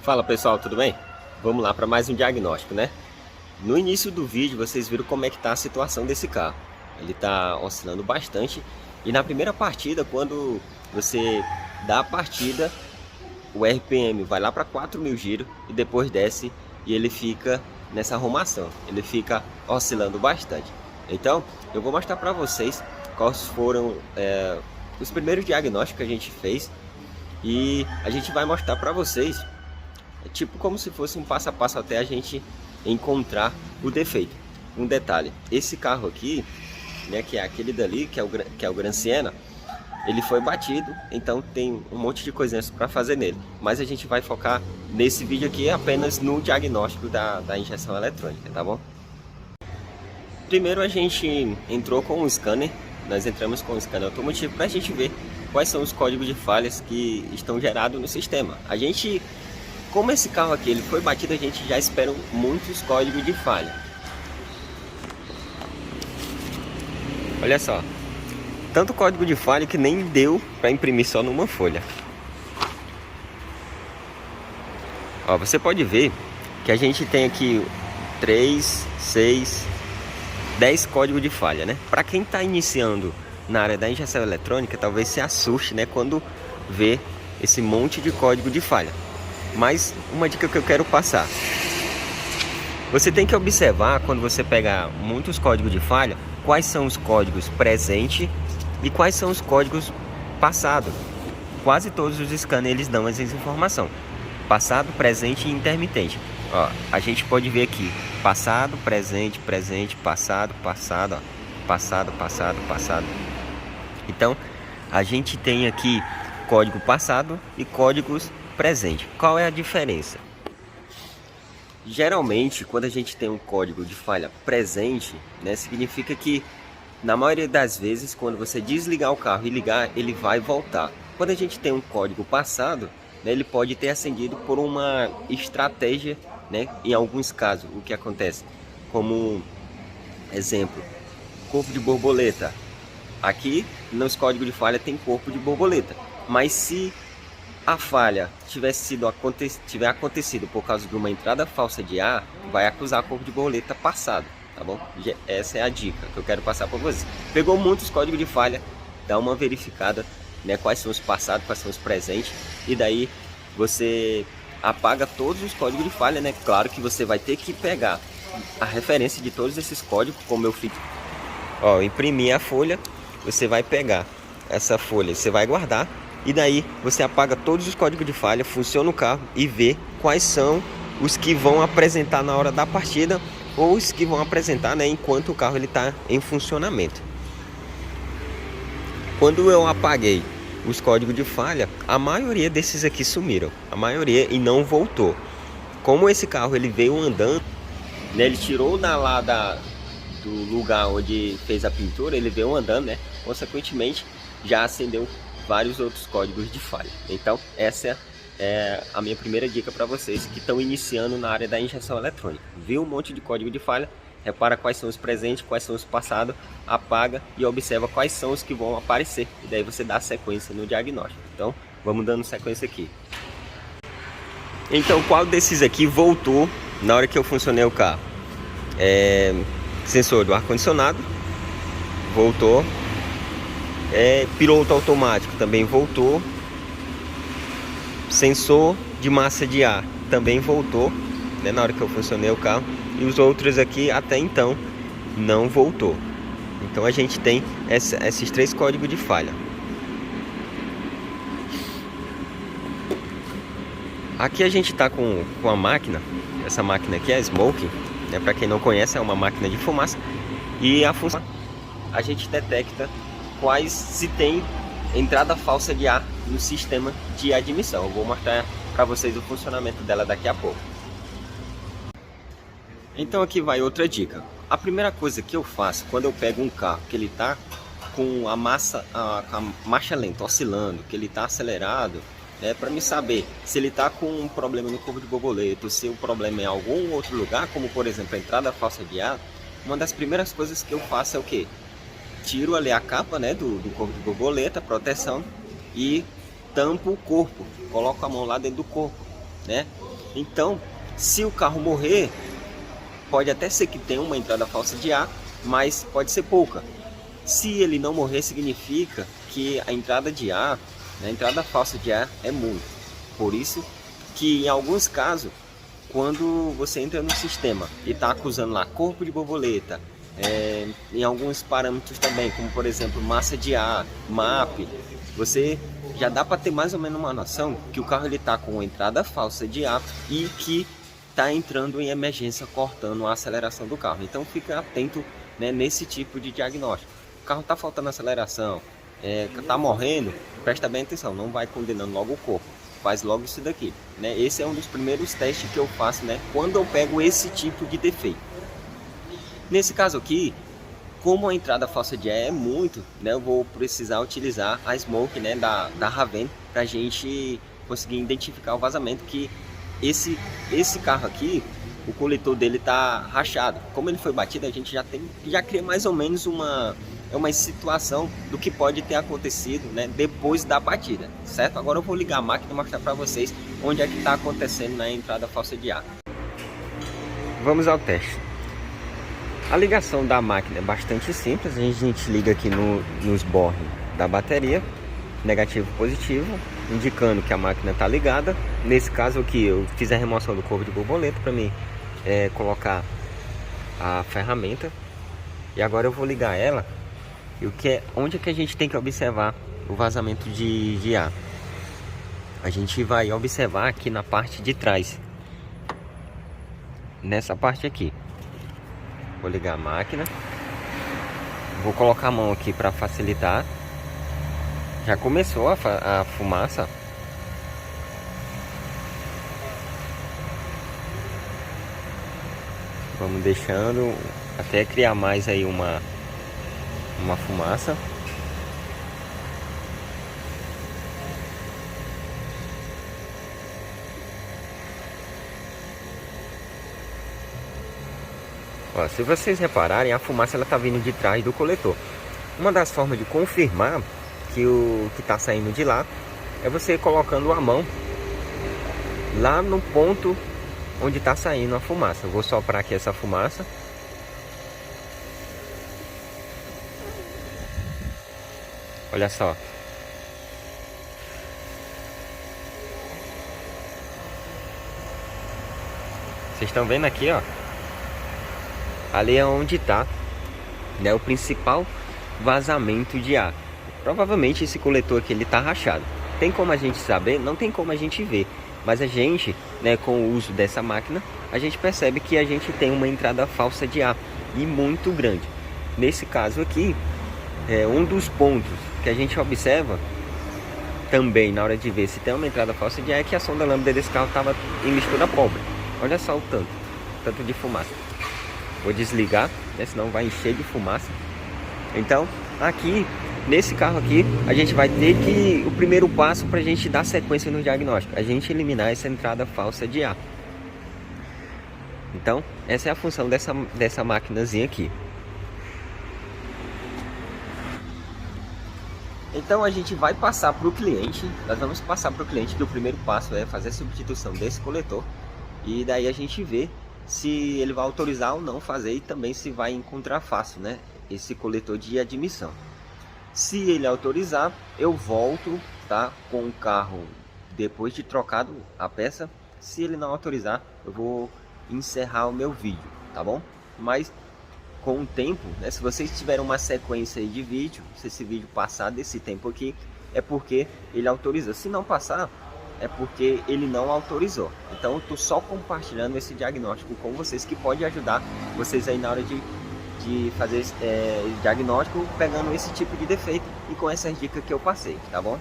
Fala pessoal, tudo bem? Vamos lá para mais um diagnóstico, né? No início do vídeo vocês viram como é que está a situação desse carro. Ele está oscilando bastante e na primeira partida, quando você dá a partida, o RPM vai lá para 4.000 giros e depois desce e ele fica nessa arrumação. Ele fica oscilando bastante. Então, eu vou mostrar para vocês quais foram os primeiros diagnósticos que a gente fez e a gente vai mostrar para vocês. É tipo como se fosse um passo a passo até a gente encontrar o defeito. Um detalhe, esse carro aqui, né, que é aquele dali, que é o Gran Siena, ele foi batido, então tem um monte de coisinhas para fazer nele. Mas a gente vai focar nesse vídeo aqui apenas no diagnóstico da injeção eletrônica, tá bom? Primeiro a gente entrou com o scanner, nós entramos com o scanner automotivo para a gente ver quais são os códigos de falhas que estão gerados no sistema. Como esse carro aqui ele foi batido, a gente já espera muitos códigos de falha. Olha só, tanto código de falha que nem deu para imprimir só numa folha. Ó, você pode ver que a gente tem aqui 3, 6, 10 códigos de falha, né? Para quem está iniciando na área da injeção eletrônica, talvez se assuste, né, quando vê esse monte de código de falha. Mas uma dica que eu quero passar: você tem que observar, quando você pegar muitos códigos de falha, quais são os códigos presentes e quais são os códigos passados. Quase todos os scanners eles dão essa informação: passado, presente e intermitente. Ó, a gente pode ver aqui passado, presente, presente, passado, passado, ó, passado, passado, passado. Então a gente tem aqui código passado e códigos presente. Qual é a diferença? Geralmente, quando a gente tem um código de falha presente, né, significa que na maioria das vezes, quando você desligar o carro e ligar, ele vai voltar. Quando a gente tem um código passado, né, ele pode ter acendido por uma estratégia, né, em alguns casos. O que acontece? Como exemplo, corpo de borboleta. Aqui nos códigos de falha tem corpo de borboleta, mas se a falha tiver acontecido por causa de uma entrada falsa de ar, vai acusar corpo de borboleta passado, tá bom? Essa é a dica que eu quero passar para vocês. Pegou muitos códigos de falha, dá uma verificada, né, quais são os passados, quais são os presentes, e daí você apaga todos os códigos de falha, né? Claro que você vai ter que pegar a referência de todos esses códigos, como eu fiz. Ó, imprimir a folha, você vai pegar essa folha, você vai guardar. E daí você apaga todos os códigos de falha, funciona o carro e vê quais são os que vão apresentar na hora da partida ou os que vão apresentar, né, enquanto o carro está em funcionamento. Quando eu apaguei os códigos de falha, a maioria desses aqui sumiram, a maioria, e não voltou. Como esse carro ele veio andando, né, ele tirou do lugar onde fez a pintura, ele veio andando, né, consequentemente já acendeu vários outros códigos de falha. Então essa é a minha primeira dica para vocês que estão iniciando na área da injeção eletrônica. Viu um monte de código de falha, repara quais são os presentes, quais são os passados, apaga e observa quais são os que vão aparecer, e daí você dá sequência no diagnóstico. Então vamos dando sequência aqui. Então, qual desses aqui voltou na hora que eu funcionei o carro? Sensor do ar-condicionado voltou. Piloto automático também voltou. Sensor de massa de ar também voltou, né, na hora que eu funcionei o carro. E os outros aqui até então não voltou. Então a gente tem esses 3 códigos de falha. Aqui a gente está com a máquina. Essa máquina aqui é a Smoke, né, para quem não conhece, é uma máquina de fumaça. E a função, a gente detecta se tem entrada falsa de ar no sistema de admissão. Eu vou mostrar para vocês o funcionamento dela daqui a pouco. Então aqui vai outra dica. A primeira coisa que eu faço quando eu pego um carro que ele está com a marcha lenta, oscilando, que ele está acelerado, para me saber se ele está com um problema no corpo de borboleta, ou se o problema é em algum outro lugar, como por exemplo a entrada falsa de ar, uma das primeiras coisas que eu faço é o quê? Tiro ali a capa, né, do corpo de borboleta, proteção, e tampo o corpo, coloco a mão lá dentro do corpo, né? Então, se o carro morrer, pode até ser que tenha uma entrada falsa de ar, mas pode ser pouca. Se ele não morrer, significa que a entrada de ar, né, a entrada falsa de ar é muito. Por isso que em alguns casos, quando você entra no sistema e está acusando lá corpo de borboleta, em alguns parâmetros também, como por exemplo massa de ar, MAP, você já dá para ter mais ou menos uma noção que o carro está com entrada falsa de ar e que está entrando em emergência, cortando a aceleração do carro. Então fica atento, né, nesse tipo de diagnóstico. O carro está faltando aceleração, está morrendo, presta bem atenção, não vai condenando logo o corpo. Faz logo isso daqui, né? Esse é um dos primeiros testes que eu faço, né, quando eu pego esse tipo de defeito. Nesse caso aqui, como a entrada falsa de ar é muito, né, eu vou precisar utilizar a Smoke, né, da Raven, para a gente conseguir identificar o vazamento, que esse carro aqui, o coletor dele tá rachado. Como ele foi batido, a gente já cria mais ou menos uma situação do que pode ter acontecido, né, depois da batida, certo? Agora eu vou ligar a máquina e mostrar para vocês onde é que está acontecendo na entrada falsa de ar. Vamos ao teste. A ligação da máquina é bastante simples. A gente liga aqui nos bornes da bateria, negativo e positivo, indicando que a máquina está ligada. Nesse caso aqui eu fiz a remoção do corpo de borboleta para mim colocar a ferramenta. E agora eu vou ligar ela. E onde é que a gente tem que observar o vazamento de ar? A gente vai observar aqui na parte de trás, nessa parte aqui. Vou ligar a máquina, vou colocar a mão aqui para facilitar. Já começou a fumaça. Vamos deixando até criar mais aí uma fumaça. Ó, se vocês repararem, a fumaça ela tá vindo de trás do coletor. Uma das formas de confirmar que o que tá saindo de lá é você colocando a mão lá no ponto onde está saindo a fumaça. Eu vou soprar aqui essa fumaça. Olha só. Vocês estão vendo aqui, ó. Ali é onde está, né, o principal vazamento de ar. Provavelmente esse coletor aqui ele tá rachado. Tem como a gente saber? Não tem como a gente ver. Mas a gente, né, com o uso dessa máquina, a gente percebe que a gente tem uma entrada falsa de ar e muito grande. Nesse caso aqui, um dos pontos que a gente observa também na hora de ver se tem uma entrada falsa de ar é que a sonda lambda desse carro estava em mistura pobre. Olha só o tanto de fumaça. Vou desligar, né, senão vai encher de fumaça. Então, aqui, nesse carro aqui, a gente vai ter que... O primeiro passo para a gente dar sequência no diagnóstico, a gente eliminar essa entrada falsa de ar. Então, essa é a função dessa maquinazinha aqui. Então, a gente vai passar para o cliente, nós vamos passar para o cliente que o primeiro passo é fazer a substituição desse coletor. E daí a gente vê se ele vai autorizar ou não fazer e também se vai encontrar fácil, né, esse coletor de admissão. Se ele autorizar, eu volto, tá, com o carro depois de trocado a peça. Se ele não autorizar, eu vou encerrar o meu vídeo, tá bom? Mas com o tempo, né, se vocês tiverem uma sequência aí de vídeo, se esse vídeo passar desse tempo aqui, é porque ele autoriza. Se não passar, é porque ele não autorizou. Então eu tô só compartilhando esse diagnóstico com vocês, que pode ajudar vocês aí na hora de fazer diagnóstico, pegando esse tipo de defeito e com essas dicas que eu passei, tá bom?